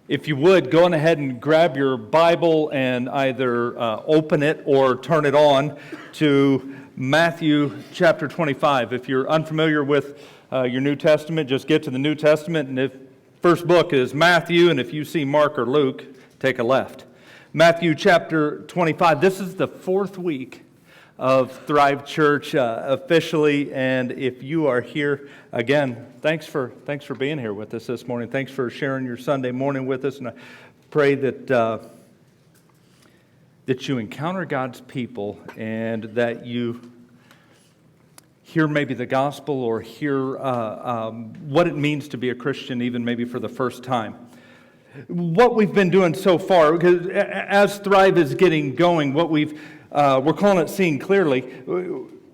If you would, go on ahead and grab your Bible and either open it or turn it on to Matthew chapter 25. If you're unfamiliar with your New Testament, just get to the New Testament, and if first book is Matthew, and if you see Mark or Luke, take a left. Matthew chapter 25. This is the fourth week of Thrive Church officially, and if you are here again, thanks for being here with us this morning. Thanks for sharing your Sunday morning with us, and I pray that you encounter God's people and that you hear maybe the gospel or hear what it means to be a Christian, even maybe for the first time. What we've been doing so far, because as Thrive is getting going, we're calling it Seeing Clearly.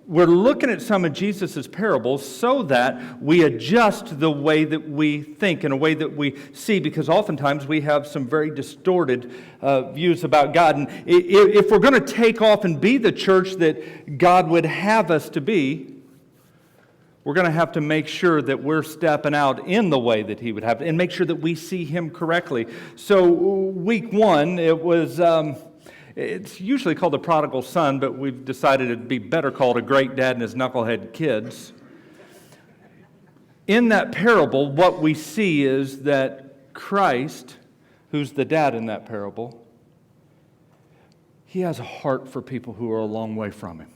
We're looking at some of Jesus' parables so that we adjust the way that we think and a way that we see, because oftentimes we have some very distorted views about God. And if we're going to take off and be the church that God would have us to be, we're going to have to make sure that we're stepping out in the way that He would have, and make sure that we see Him correctly. So week one, it was... It's usually called the prodigal son, but we've decided it'd be better called a great dad and his knucklehead kids. In that parable, what we see is that Christ, who's the dad in that parable, He has a heart for people who are a long way from Him.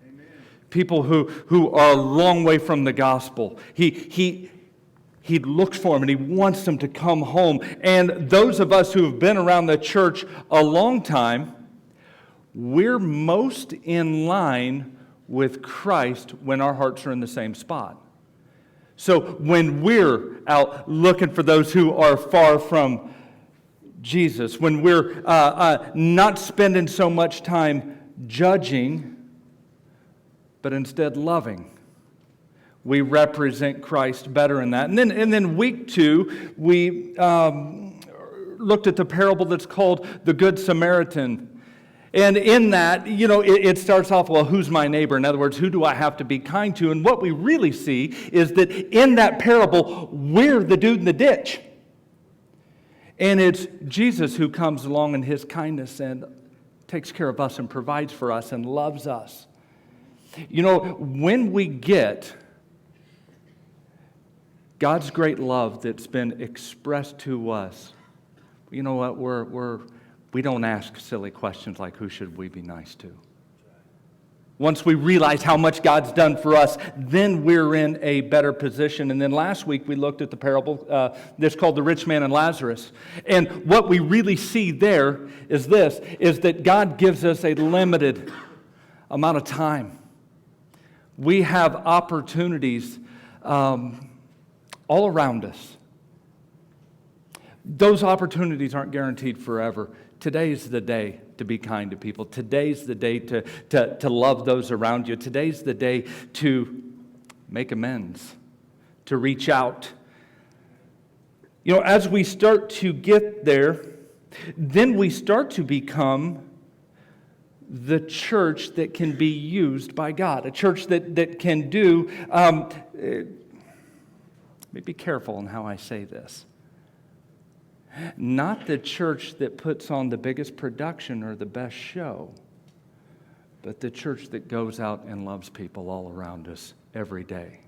Amen. People who are a long way from the gospel. He looks for them and He wants them to come home. And those of us who have been around the church a long time, we're most in line with Christ when our hearts are in the same spot. So when we're out looking for those who are far from Jesus, when we're not spending so much time judging, but instead loving, we represent Christ better in that. And then week two, we looked at the parable that's called the Good Samaritan. And in that, it starts off, well, who's my neighbor? In other words, who do I have to be kind to? And what we really see is that in that parable, we're the dude in the ditch. And it's Jesus who comes along in His kindness and takes care of us and provides for us and loves us. When we get God's great love that's been expressed to us, you know what, we don't ask silly questions like, who should we be nice to? Once we realize how much God's done for us, then we're in a better position. And then last week we looked at the parable that's called the rich man and Lazarus. And what we really see there is that God gives us a limited amount of time. We have opportunities all around us. Those opportunities aren't guaranteed forever. Today's the day to be kind to people. Today's the day to love those around you. Today's the day to make amends, to reach out. As we start to get there, then we start to become the church that can be used by God. A church that can do, let me be careful in how I say this. Not the church that puts on the biggest production or the best show, but the church that goes out and loves people all around us every day.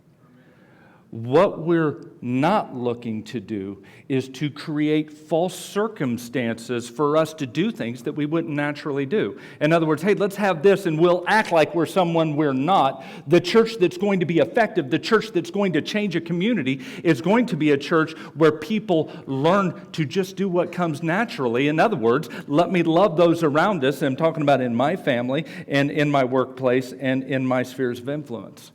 What we're not looking to do is to create false circumstances for us to do things that we wouldn't naturally do. In other words, hey, let's have this and we'll act like we're someone we're not. The church that's going to be effective, the church that's going to change a community, is going to be a church where people learn to just do what comes naturally. In other words, let me love those around us. And I'm talking about in my family and in my workplace and in my spheres of influence.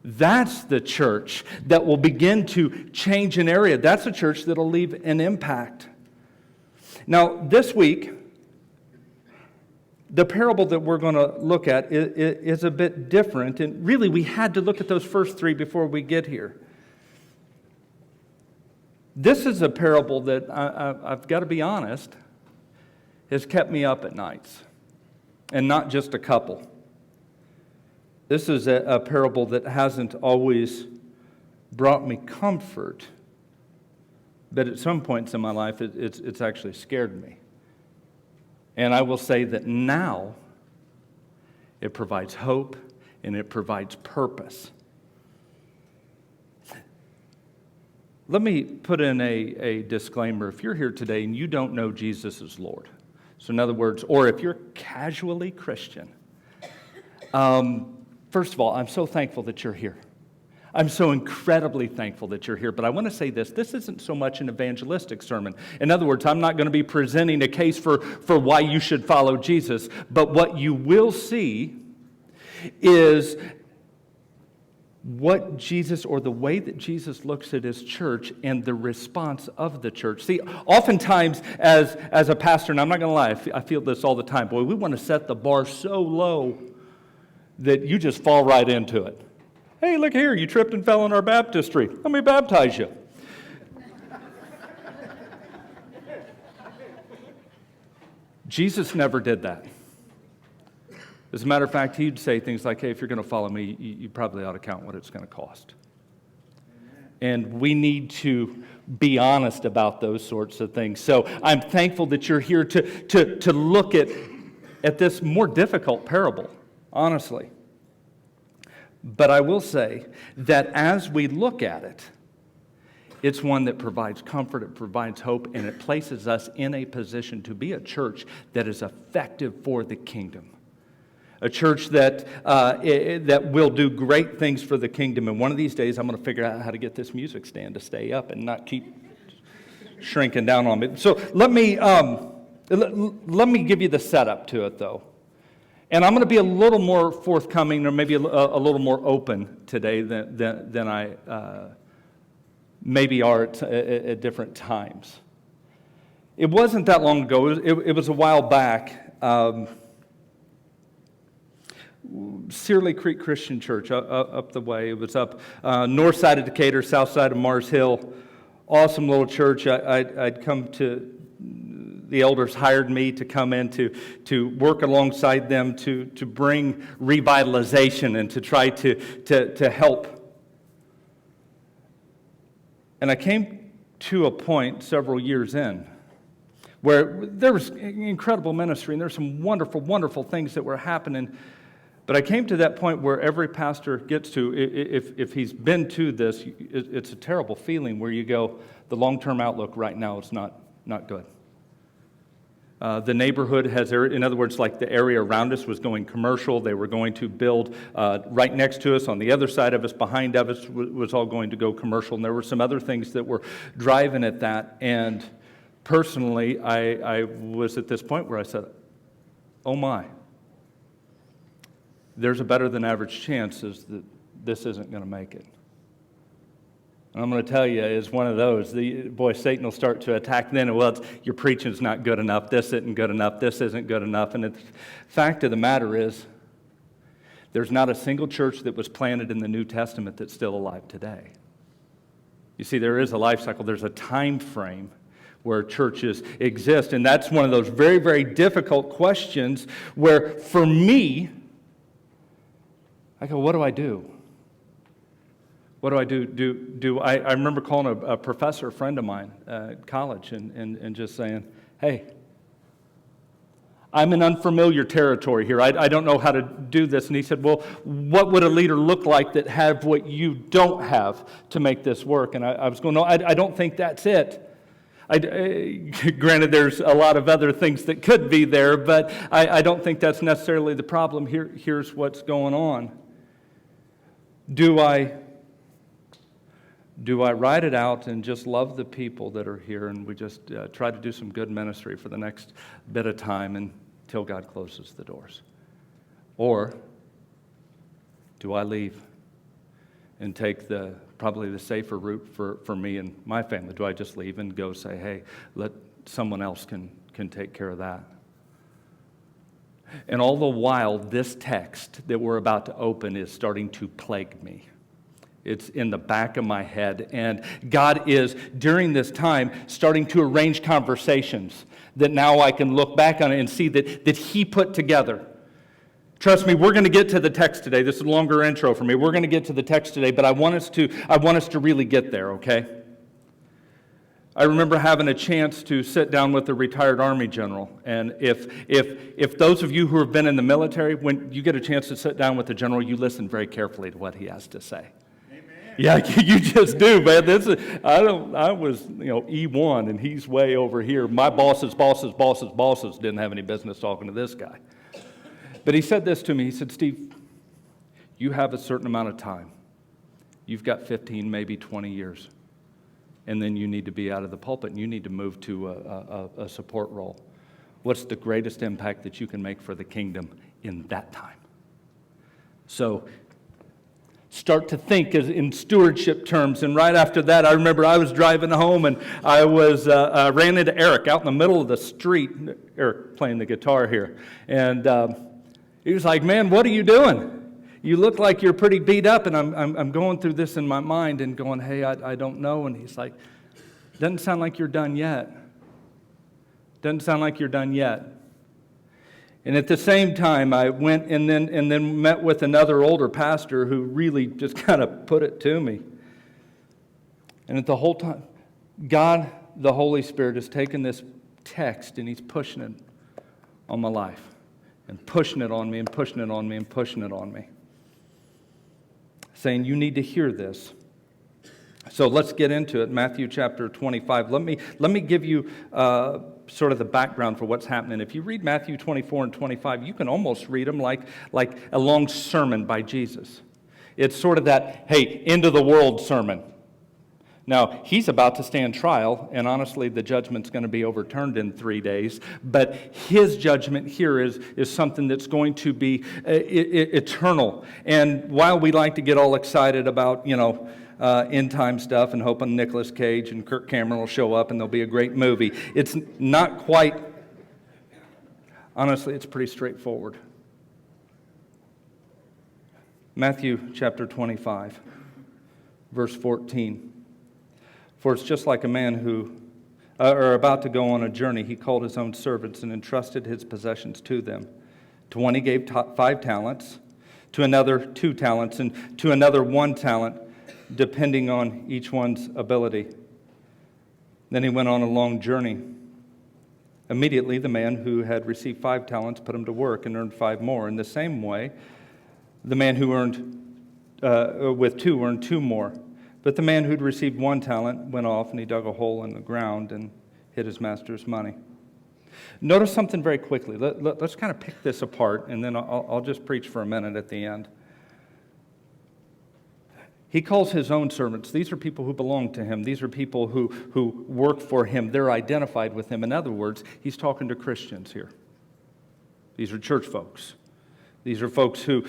That's the church that will begin to change an area. That's a church that will leave an impact. Now, this week, the parable that we're going to look at is a bit different. And really, we had to look at those first three before we get here. This is a parable that, I've got to be honest, has kept me up at nights. And not just a couple. This is a parable that hasn't always brought me comfort, But at some points in my life, it's actually scared me. And I will say that now it provides hope and it provides purpose. Let me put in a disclaimer. If you're here today and you don't know Jesus as Lord, so in other words, or if you're casually Christian, first of all, I'm so thankful that you're here. I'm so incredibly thankful that you're here. But I want to say this isn't so much an evangelistic sermon. In other words, I'm not going to be presenting a case for why you should follow Jesus. But what you will see is what Jesus, or the way that Jesus looks at his church and the response of the church. See, oftentimes as a pastor, and I'm not going to lie, I feel this all the time, boy, we want to set the bar so low that you just fall right into it. Hey, look here, you tripped and fell in our baptistry. Let me baptize you. Jesus never did that. As a matter of fact, he'd say things like, hey, if you're going to follow me, you probably ought to count what it's going to cost. And we need to be honest about those sorts of things. So I'm thankful that you're here to look at this more difficult parable, honestly. But I will say that as we look at it, it's one that provides comfort, it provides hope, and it places us in a position to be a church that is effective for the kingdom. A church that will do great things for the kingdom. And one of these days, I'm going to figure out how to get this music stand to stay up and not keep shrinking down on me. So let me give you the setup to it, though. And I'm going to be a little more forthcoming, or maybe a little more open today than I maybe are at different times. It wasn't that long ago. It was a while back. Searly Creek Christian Church up the way. It was up north side of Decatur, south side of Mars Hill. Awesome little church. I'd come to. The elders hired me to come in to work alongside them to bring revitalization and to try to help. And I came to a point several years in where there was incredible ministry and there's some wonderful, wonderful things that were happening. But I came to that point where every pastor gets to, if he's been to this, it's a terrible feeling where you go, the long-term outlook right now is not good. The neighborhood has, in other words, like the area around us was going commercial. They were going to build right next to us, on the other side of us, behind of us, was all going to go commercial. And there were some other things that were driving at that. And personally, I was at this point where I said, oh my, there's a better than average chance that this isn't going to make it. And I'm going to tell you, it's one of those. Satan will start to attack then. Well, your preaching's not good enough. This isn't good enough. This isn't good enough. And the fact of the matter is, there's not a single church that was planted in the New Testament that's still alive today. You see, there is a life cycle. There's a time frame where churches exist. And that's one of those very, very difficult questions where, for me, I go, what do I do? What do I do? I remember calling a professor, a friend of mine at college, and just saying, hey, I'm in unfamiliar territory here. I don't know how to do this. And he said, well, what would a leader look like that have what you don't have to make this work? And I was going, no, I don't think that's it. Granted, there's a lot of other things that could be there, but I don't think that's necessarily the problem. Here's what's going on. Do I write it out and just love the people that are here and we just try to do some good ministry for the next bit of time until God closes the doors? Or do I leave and take probably the safer route for me and my family? Do I just leave and go say, hey, let someone else can take care of that? And all the while, this text that we're about to open is starting to plague me. It's in the back of my head. And God is, during this time, starting to arrange conversations that now I can look back on it and see that He put together. Trust me, we're going to get to the text today. This is a longer intro for me. We're going to get to the text today, but I want us to really get there, okay? I remember having a chance to sit down with a retired Army general. And if those of you who have been in the military, when you get a chance to sit down with the general, you listen very carefully to what he has to say. Amen. Yeah, you just do, man. I was, E1 and he's way over here. My bosses didn't have any business talking to this guy. But he said this to me. He said, Steve, you have a certain amount of time. You've got 15, maybe 20 years. And then you need to be out of the pulpit and you need to move to a support role. What's the greatest impact that you can make for the kingdom in that time? So start to think in stewardship terms. And right after that, I remember I was driving home and I ran into Eric out in the middle of the street. Eric playing the guitar here. And he was like, man, what are you doing? You look like you're pretty beat up. And I'm going through this in my mind and going, hey, I don't know. And he's like, doesn't sound like you're done yet. Doesn't sound like you're done yet. And at the same time, I went and then met with another older pastor who really just kind of put it to me. And at the whole time, God, the Holy Spirit, has taken this text and he's pushing it on my life. And pushing it on me and pushing it on me and pushing it on me. Saying, you need to hear this. So let's get into it. Matthew chapter 25. Let me give you sort of the background for what's happening. If you read Matthew 24 and 25, you can almost read them like a long sermon by Jesus. It's sort of that, hey, end of the world sermon. Now, he's about to stand trial, and honestly, the judgment's going to be overturned in 3 days. But his judgment here is something that's going to be eternal. And while we like to get all excited about, end time stuff and hoping Nicolas Cage and Kirk Cameron will show up and there'll be a great movie, it's not quite, honestly, it's pretty straightforward. Matthew chapter 25, verse 14. For it's just like a man who, about to go on a journey, he called his own servants and entrusted his possessions to them. To one he gave 5 talents, to another 2 talents, and to another 1 talent, depending on each one's ability. Then he went on a long journey. Immediately the man who had received 5 talents put him to work and earned 5 more. In the same way, the man who with 2 earned 2 more. But the man who'd received 1 talent went off and he dug a hole in the ground and hid his master's money. Notice something very quickly. Let's kind of pick this apart, and then I'll just preach for a minute at the end. He calls his own servants. These are people who belong to him. These are people who work for him. They're identified with him. In other words, he's talking to Christians here. These are church folks. These are folks who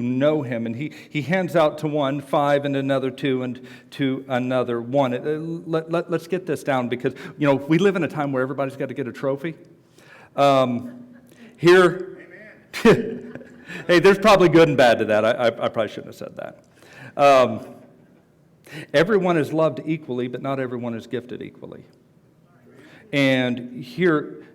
know him, and he hands out to one 5 and another 2 and to another 1. Let's get this down because, we live in a time where everybody's got to get a trophy. Here, hey, there's probably good and bad to that. I probably shouldn't have said that. Everyone is loved equally, but not everyone is gifted equally. And here,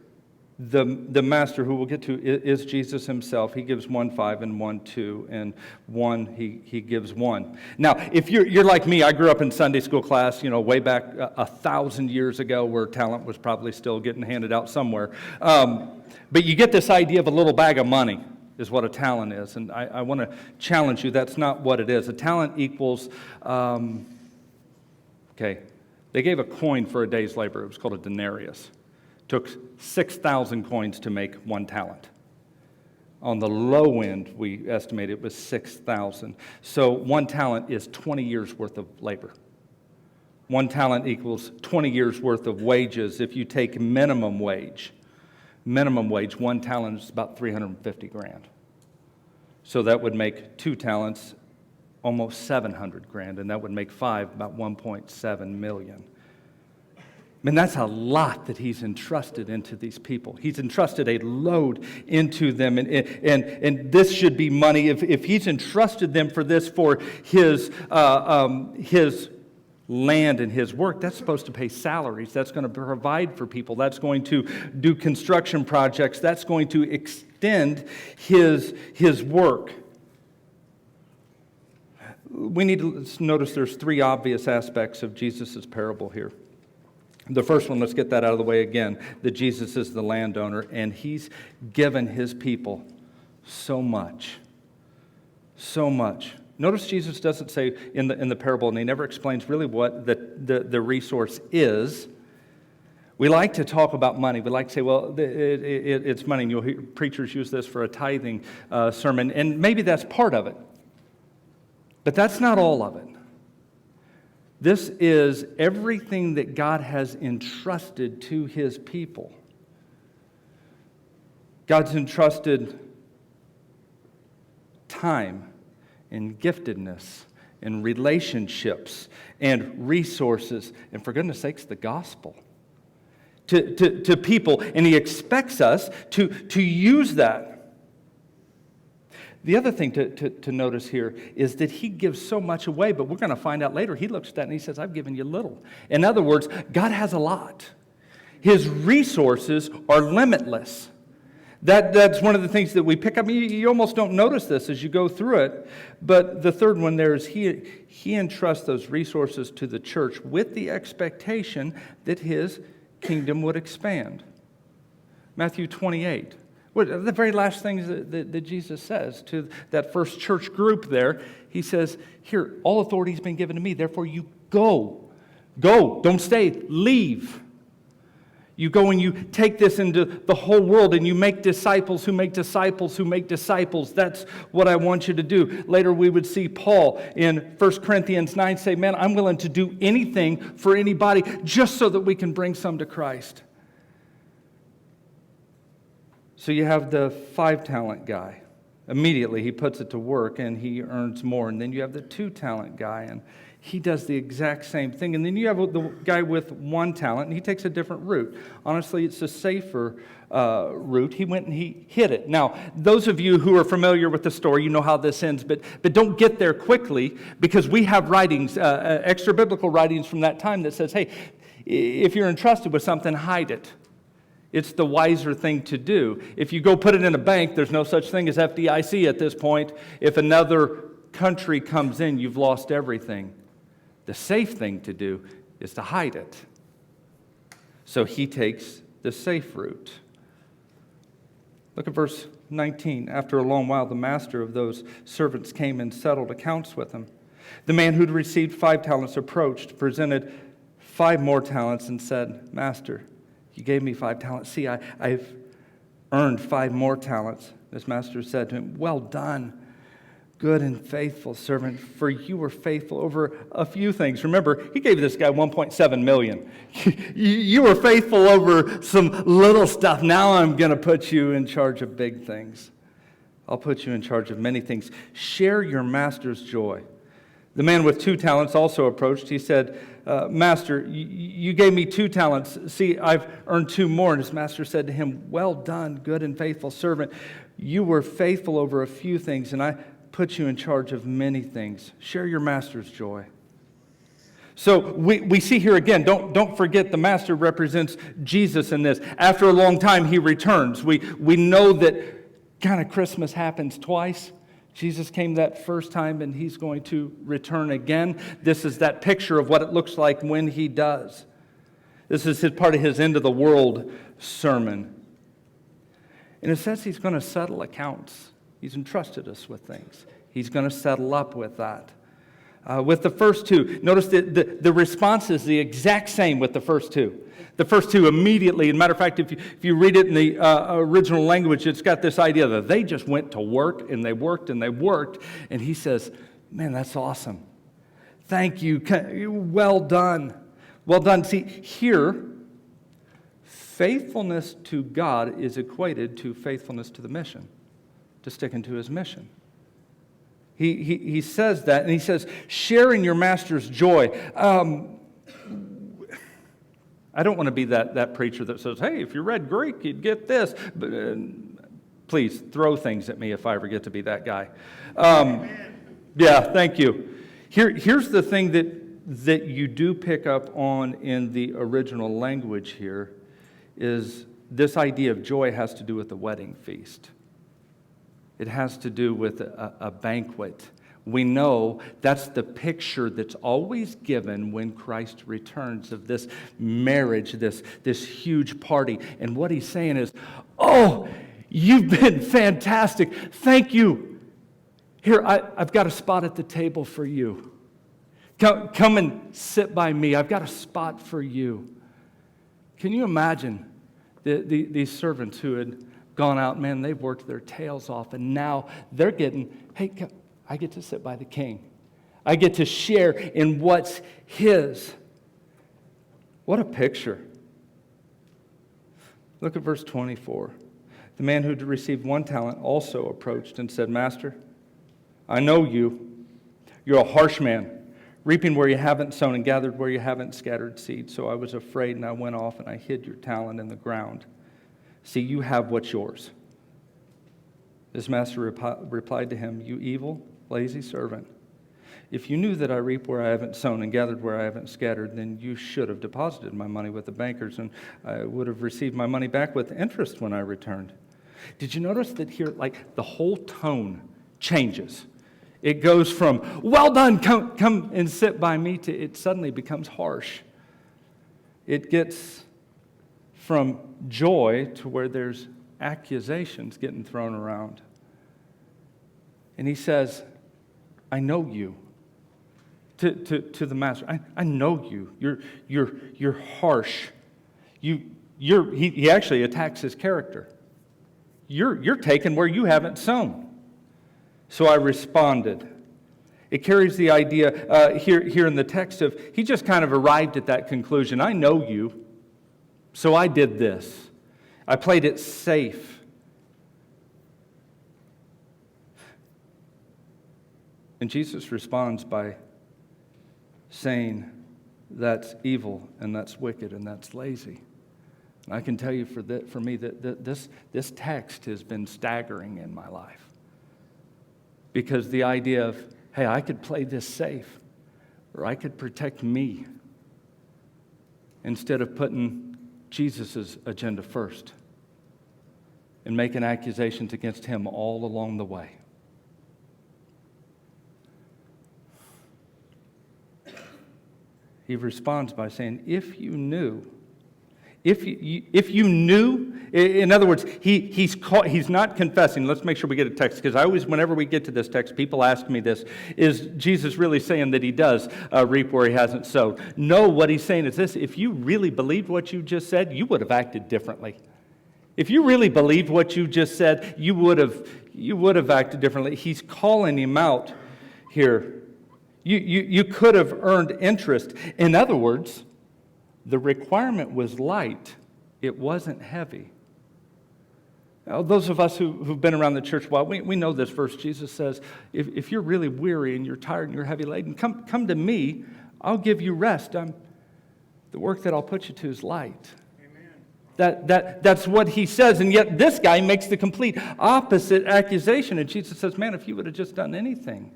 the master, who we'll get to, is Jesus himself. He gives 1 5 and 1 2, and 1 he gives 1. Now, if you're like me, I grew up in Sunday school class, way back 1,000 years ago, where talent was probably still getting handed out somewhere. But you get this idea of a little bag of money is what a talent is, and I want to challenge you. That's not what it is. A talent equals, they gave a coin for a day's labor. It was called a denarius. Took 6,000 coins to make 1 talent. On the low end, we estimate it was 6,000. So 1 talent is 20 years worth of labor. 1 talent equals 20 years worth of wages. If you take minimum wage, 1 talent is about $350,000. So that would make 2 talents almost $700,000, and that would make 5 about $1.7 million. That's a lot that he's entrusted into these people. He's entrusted a load into them, and this should be money. If he's entrusted them for this, for his land and his work, that's supposed to pay salaries. That's going to provide for people. That's going to do construction projects. That's going to extend his work. We need to notice there's 3 obvious aspects of Jesus' parable here. The first one, let's get that out of the way again, that Jesus is the landowner, and he's given his people so much. So much. Notice Jesus doesn't say in the parable, and he never explains really what the resource is. We like to talk about money. We like to say, well, it's money. And you'll hear preachers use this for a tithing sermon, and maybe that's part of it. But that's not all of it. This is everything that God has entrusted to his people. God's entrusted time and giftedness and relationships and resources, and for goodness sakes, the gospel to people, and he expects us to use that. The other thing to notice here is that he gives so much away, but we're going to find out later, he looks at that and he says, I've given you little. In other words, God has a lot. His resources are limitless. That's one of the things that we pick up. You almost don't notice this as you go through it. But the third one there is he entrusts those resources to the church with the expectation that his kingdom would expand. Matthew 28. The very last things that Jesus says to that first church group there, he says, here, all authority has been given to me, therefore you go. Go, don't stay, leave. You go and you take this into the whole world and you make disciples who make disciples who make disciples. That's what I want you to do. Later we would see Paul in 1 Corinthians 9 say, man, I'm willing to do anything for anybody just so that we can bring some to Christ. So you have the 5-talent guy. Immediately he puts it to work and he earns more. And then you have the 2-talent guy and he does the exact same thing. And then you have the guy with 1 talent and he takes a different route. Honestly, it's a safer route. He went and he hid it. Now, those of you who are familiar with the story, you know how this ends, but don't get there quickly, because we have writings, extra biblical writings from that time that says, hey, if you're entrusted with something, hide it. It's the wiser thing to do. If you go put it in a bank, there's no such thing as FDIC at this point. If another country comes in, you've lost everything. The safe thing to do is to hide it. So he takes the safe route. Look at verse 19. After a long while, the master of those servants came and settled accounts with him. The man who'd received 5 talents approached, presented 5 more talents, and said, Master, you gave me 5 talents. See, I've earned 5 more talents. His master said to him, well done, good and faithful servant, for you were faithful over a few things. Remember, he gave this guy $1.7 million. You were faithful over some little stuff. Now I'm going to put you in charge of big things. I'll put you in charge of many things. Share your master's joy. The man with 2 talents also approached. He said, Master, you gave me 2 talents. See, I've earned 2 more. And his master said to him, well done, good and faithful servant. You were faithful over a few things, and I put you in charge of many things. Share your master's joy. So we see here again, don't forget the master represents Jesus in this. After a long time, he returns. We know that kind of Christmas happens twice. Jesus came that first time, and he's going to return again. This is that picture of what it looks like when he does. This is part of his end of the world sermon. And it says he's going to settle accounts. He's entrusted us with things. He's going to settle up with that. With the first 2, notice that the response is the exact same with the first 2. The first 2 immediately, as a matter of fact, if you read it in the original language, it's got this idea that they just went to work, and they worked, and they worked, and he says, man, that's awesome. Thank you. Well done. Well done. See, here, faithfulness to God is equated to faithfulness to the mission, to sticking to his mission. He says that, and he says, share in your master's joy. I don't want to be that preacher that says, hey, if you read Greek, you'd get this. But, please, throw things at me if I ever get to be that guy. Yeah, thank you. Here's the thing that you do pick up on in the original language here is this idea of joy has to do with the wedding feast. It has to do with a banquet We know that's the picture that's always given when Christ returns of this marriage, this huge party. And what he's saying is, oh, you've been fantastic. Thank you. Here, I've got a spot at the table for you. Come and sit by me. I've got a spot for you. Can you imagine these servants who had gone out, man, they've worked their tails off, and now they're getting, hey, I get to sit by the king. I get to share in what's his. What a picture. Look at verse 24. The man who had received 1 talent also approached and said, Master, I know you. You're a harsh man, reaping where you haven't sown and gathered where you haven't scattered seed. So I was afraid, and I went off and I hid your talent in the ground. See, you have what's yours. His master replied to him, You evil, lazy servant. If you knew that I reap where I haven't sown and gathered where I haven't scattered, then you should have deposited my money with the bankers, and I would have received my money back with interest when I returned. Did you notice that here, like, the whole tone changes? It goes from, well done, come and sit by me, to it suddenly becomes harsh. It gets from joy to where there's accusations getting thrown around. And he says, I know you. To the master, I know you. You're harsh. He actually attacks his character. You're taking where you haven't sown. So I responded. It carries the idea here in the text of he just kind of arrived at that conclusion. I know you, so I did this. I played it safe. And Jesus responds by saying that's evil and that's wicked and that's lazy. And I can tell you for me that this text has been staggering in my life. Because the idea of, hey, I could play this safe, or I could protect me, instead of putting Jesus' agenda first and making accusations against him all along the way. He responds by saying, if you knew, in other words, he's not confessing. Let's make sure we get a text, because whenever we get to this text, people ask me this, is Jesus really saying that he does reap where he hasn't sowed? No, what he's saying is this: if you really believed what you just said, you would have acted differently. If you really believed what you just said, you would have acted differently. He's calling him out here. You could have earned interest. In other words, the requirement was light. It wasn't heavy. Now, those of us who've been around the church a while, we know this verse. Jesus says, if you're really weary and you're tired and you're heavy laden, come to me. I'll give you rest. The work that I'll put you to is light. Amen. That's what he says. And yet this guy makes the complete opposite accusation. And Jesus says, man, if you would have just done anything,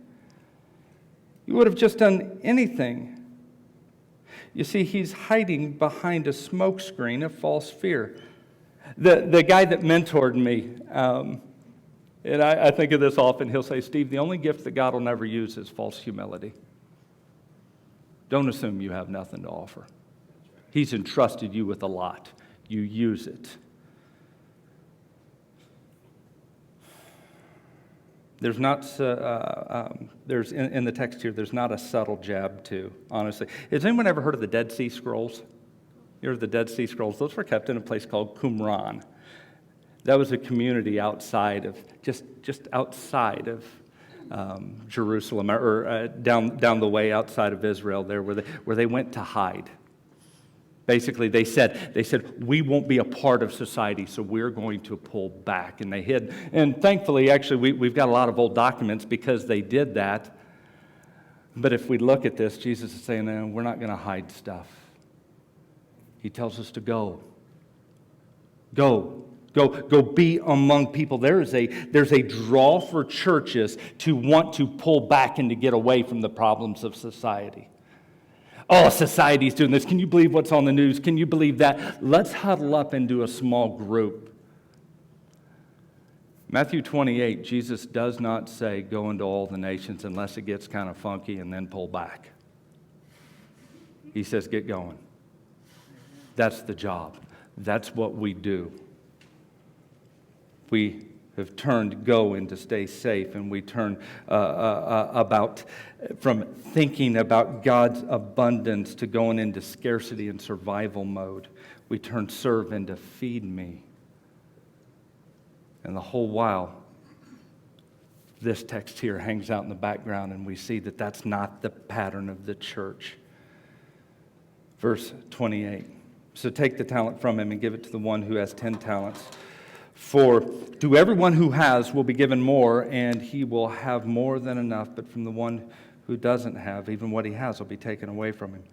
you would have just done anything. You see, he's hiding behind a smokescreen of false fear. The guy that mentored me, and I think of this often, he'll say, Steve, the only gift that God will never use is false humility. Don't assume you have nothing to offer. He's entrusted you with a lot. You use it. There's not, there's in the text here, there's not a subtle jab too, honestly. Has anyone ever heard of the Dead Sea Scrolls? You heard of the Dead Sea Scrolls? Those were kept in a place called Qumran. That was a community outside of, just outside of Jerusalem, or down the way outside of Israel there, where they went to hide. Basically, they said, we won't be a part of society, so we're going to pull back. And they hid. And thankfully, actually, we've got a lot of old documents because they did that. But if we look at this, Jesus is saying, no, we're not going to hide stuff. He tells us to go. Go be among people. There's a draw for churches to want to pull back and to get away from the problems of society. Oh, society's doing this. Can you believe what's on the news? Can you believe that? Let's huddle up into a small group. Matthew 28, Jesus does not say, go into all the nations unless it gets kind of funky and then pull back. He says, get going. That's the job. That's what we do. We have turned go into stay safe, and we turn about from thinking about God's abundance to going into scarcity and survival mode. We turn serve into feed me. And the whole while, this text here hangs out in the background, and we see that that's not the pattern of the church. Verse 28. So take the talent from him and give it to the one who has 10 talents. For to everyone who has will be given more, and he will have more than enough. But from the one who doesn't have, even what he has will be taken away from him.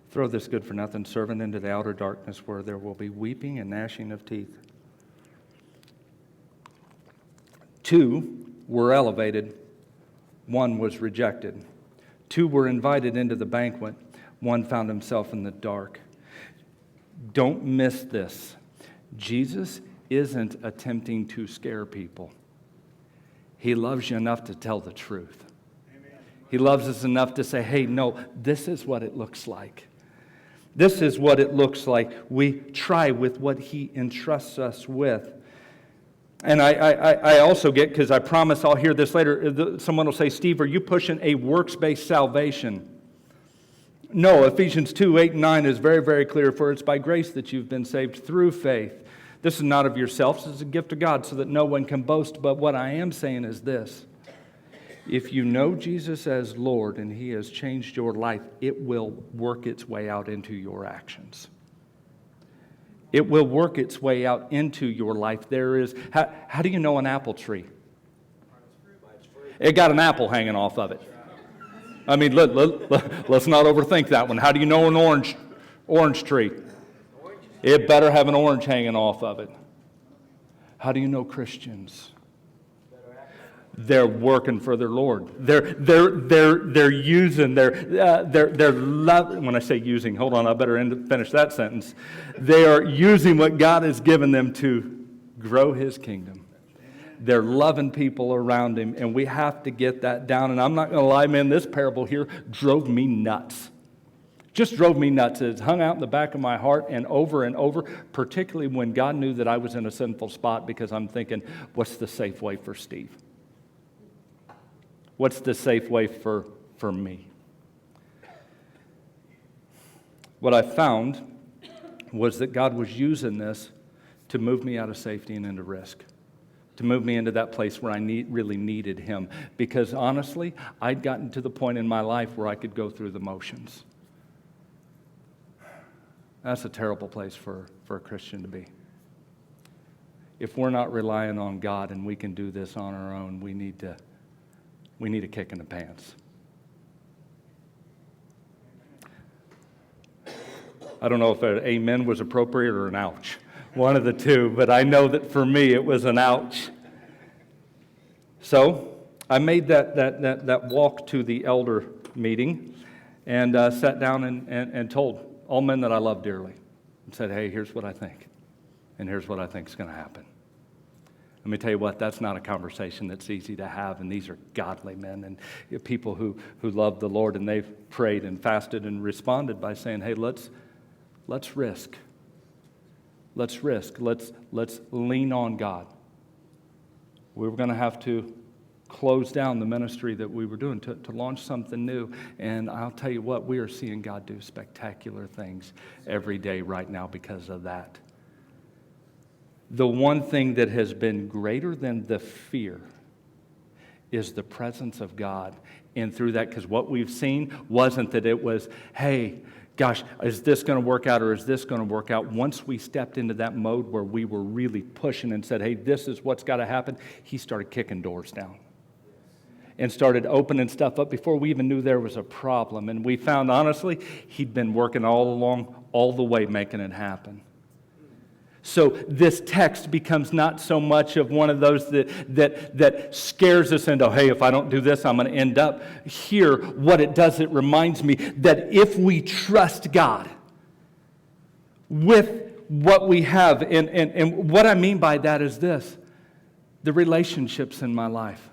Throw this good-for-nothing servant into the outer darkness, where there will be weeping and gnashing of teeth. 2 were elevated, 1 was rejected. 2 were invited into the banquet, 1 found himself in the dark. Don't miss this. Jesus isn't attempting to scare people. He loves you enough to tell the truth. Amen. He loves us enough to say, hey, no, this is what it looks like. This is what it looks like. We try with what he entrusts us with. And I also get, because I promise I'll hear this later, someone will say, Steve, are you pushing a works-based salvation? No, Ephesians 2, 8, and 9 is very, very clear. For it's by grace that you've been saved through faith. This is not of yourselves, it's a gift of God, so that no one can boast. But what I am saying is this. If you know Jesus as Lord and he has changed your life, it will work its way out into your actions. It will work its way out into your life. There is, how do you know an apple tree? It got an apple hanging off of it. I mean, let's not overthink that one. How do you know an orange tree? It better have an orange hanging off of it. How do you know Christians? They're working for their Lord. They're using their love. When I say using, hold on, I better finish that sentence. They are using what God has given them to grow his kingdom. They're loving people around him, and we have to get that down. And I'm not going to lie, man, this parable here drove me nuts. Just drove me nuts. It's hung out in the back of my heart and over, particularly when God knew that I was in a sinful spot, because I'm thinking, what's the safe way for Steve? What's the safe way for me? What I found was that God was using this to move me out of safety and into risk, to move me into that place where I really needed him. Because honestly, I'd gotten to the point in my life where I could go through the motions. That's a terrible place for a Christian to be. If we're not relying on God and we can do this on our own, we need a kick in the pants. I don't know if an amen was appropriate or an ouch. One of the two, but I know that for me it was an ouch. So I made that walk to the elder meeting and sat down and told all men that I love dearly and said, hey, here's what I think, and here's what I think is going to happen. Let me tell you what, that's not a conversation that's easy to have, and these are godly men and people who love the Lord, and they've prayed and fasted and responded by saying, hey, let's risk. Let's risk. Let's lean on God. We were going to have to close down the ministry that we were doing to launch something new, and I'll tell you what, we are seeing God do spectacular things every day right now because of that. The one thing that has been greater than the fear is the presence of God. And through that, because what we've seen wasn't that it was, hey, gosh, is this going to work out or is this going to work out? Once we stepped into that mode where we were really pushing and said, hey, this is what's got to happen, he started kicking doors down and started opening stuff up before we even knew there was a problem. And we found, honestly, he'd been working all along, all the way, making it happen. So this text becomes not so much of one of those that scares us into, hey, if I don't do this, I'm going to end up here. What it does, it reminds me that if we trust God with what we have, and what I mean by that is this. the relationships in my life,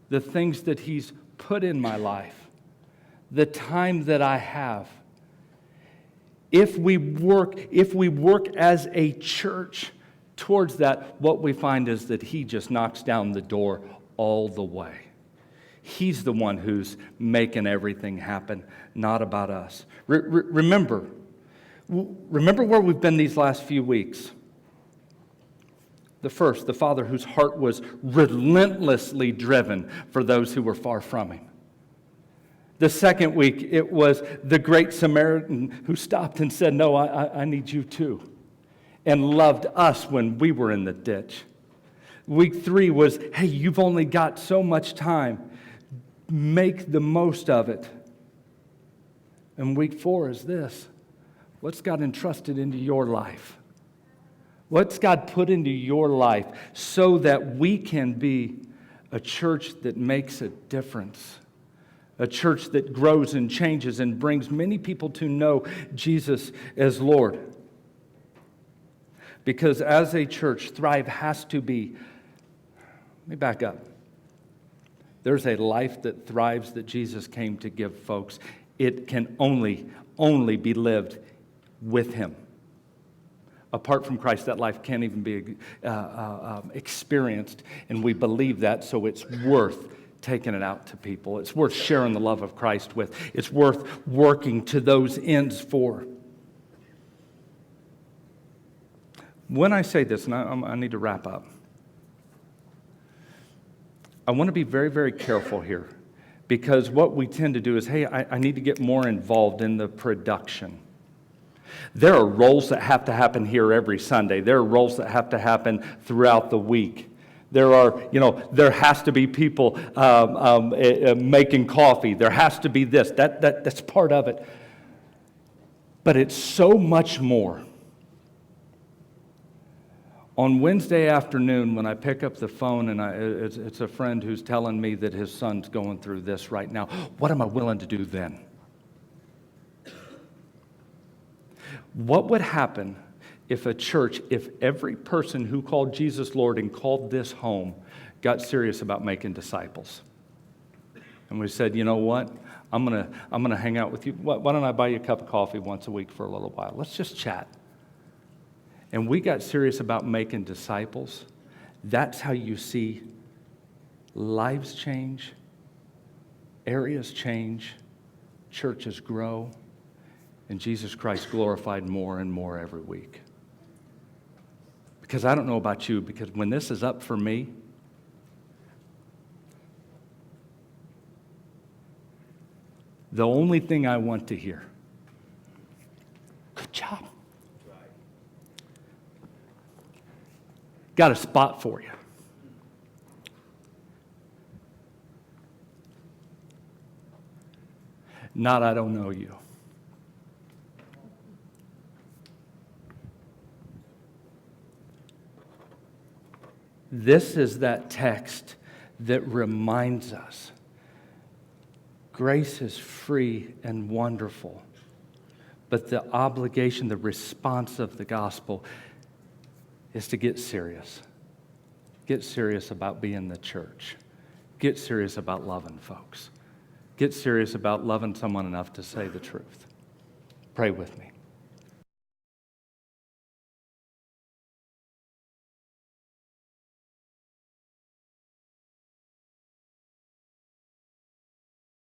the things that He's put in my life, the time that I have. If we work as a church towards that, what we find is that He just knocks down the door all the way. He's the one who's making everything happen, not about us. Remember where we've been these last few weeks. The first, the Father whose heart was relentlessly driven for those who were far from Him. The second week, it was the great Samaritan who stopped and said, no, I need you too, and loved us when we were in the ditch. Week 3 was, hey, you've only got so much time. Make the most of it. And week 4 is this. What's God entrusted into your life? What's God put into your life so that we can be a church that makes a difference? A church that grows and changes and brings many people to know Jesus as Lord. Because as a church, Thrive has to be, let me back up. There's a life that thrives that Jesus came to give folks. It can only be lived with Him. Apart from Christ, that life can't even be experienced, and we believe that, so it's worth taking it out to people. It's worth sharing the love of Christ with. It's worth working to those ends for. When I say this, and I need to wrap up, I want to be very, very careful here, because what we tend to do is, hey, I need to get more involved in the production. There are roles that have to happen here every Sunday. There are roles that have to happen throughout the week. There has to be people making coffee. There has to be this. That's part of it. But it's so much more. On Wednesday afternoon, when I pick up the phone and it's a friend who's telling me that his son's going through this right now, what am I willing to do then? What would happen if every person who called Jesus Lord and called this home got serious about making disciples? And we said, you know what? I'm gonna hang out with you. Why don't I buy you a cup of coffee once a week for a little while? Let's just chat. And we got serious about making disciples. That's how you see lives change, areas change, churches grow, and Jesus Christ glorified more and more every week. Because I don't know about you, because when this is up for me, the only thing I want to hear, good job. Got a spot for you. Not, I don't know you. This is that text that reminds us grace is free and wonderful, but the obligation, the response of the gospel is to get serious. Get serious about being the church. Get serious about loving folks. Get serious about loving someone enough to say the truth. Pray with me.